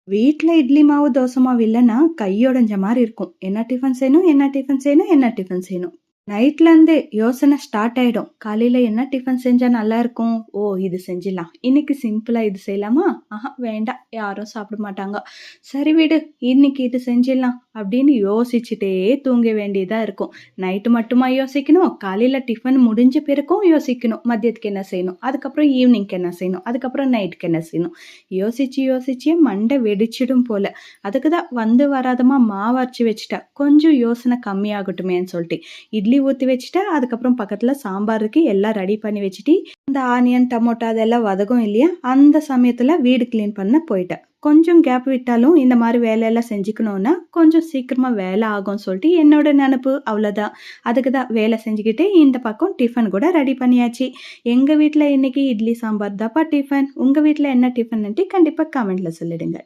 வீட்ல இட்லி மாவு, தோசை மாவு இல்லன்னா, கையொடஞ்ச மாரி இருக்கும். என்ன டிஃபன் செய்யணும்? என்ன டிஃபன் செய்யணும்? என்ன டிஃபன் செய்யணும்? நைட்லருந்தே யோசனை ஸ்டார்ட் ஆயிடும். காலையில என்ன டிஃபன் செஞ்சா நல்லாருக்கும்? ஓ! இது செஞ்சிடலாம். இன்னைக்கு சிம்பிளா இது செய்யலாமா? ஆஹா வேண்டாம். யாரும் சாப்பிட மாட்டாங்க. சரி விடு, இன்னைக்கு இது செஞ்சிடலாம். அப்படின்னு யோசிச்சுட்டே தூங்க வேண்டியதா இருக்கும். நைட்டு மட்டுமா யோசிக்கணும்? காலையில டிஃபன் முடிஞ்ச பிறகும் யோசிக்கணும். மதியத்துக்கு என்ன செய்யணும்? அதுக்கப்புறம் ஈவினிங்க்கு என்ன செய்யணும்? அதுக்கப்புறம் நைட்டுக்கு என்ன செய்யணும்? யோசிச்சே மண்டை வெடிச்சிடும் போல. அதுக்கு தான் வந்து வராதமா மாவு அரைச்சு வச்சுட்டா. கொஞ்சம் யோசனை கம்மியாகட்டுமேன்னு சொல்லிட்டு. இட்லி ஊத்தி வச்சுட்டா, அதுக்கப்புறம் பக்கத்துல சாம்பார் இருக்கு. எல்லாம் ரெடி பண்ணி வச்சுட்டு, இந்த ஆனியன், டமோட்டா அதெல்லாம் வதகும் இல்லையா? அந்த சமயத்துல வீடு கிளீன் பண்ண போயிட்டேன். கொஞ்சம் கேப் விட்டாலும் இந்த மாரி வேலையெல்லாம் செஞ்சுக்கணும்னா, கொஞ்சம் சீக்கிரமா வேலை ஆகும்னு சொல்லிட்டு என்னோட நெனப்பு அவ்வளோதான். அதுக்கு தான் வேலை செஞ்சுக்கிட்டே இந்த பக்கம் டிஃபன் கூட ரெடி பண்ணியாச்சு. எங்க வீட்ல இன்னைக்கு இட்லி, சாம்பார் தான்ப்பா டிஃபன். உங்க வீட்ல என்ன டிஃபன்னுட்டு கண்டிப்பா கமெண்ட்ல சொல்லிடுங்க.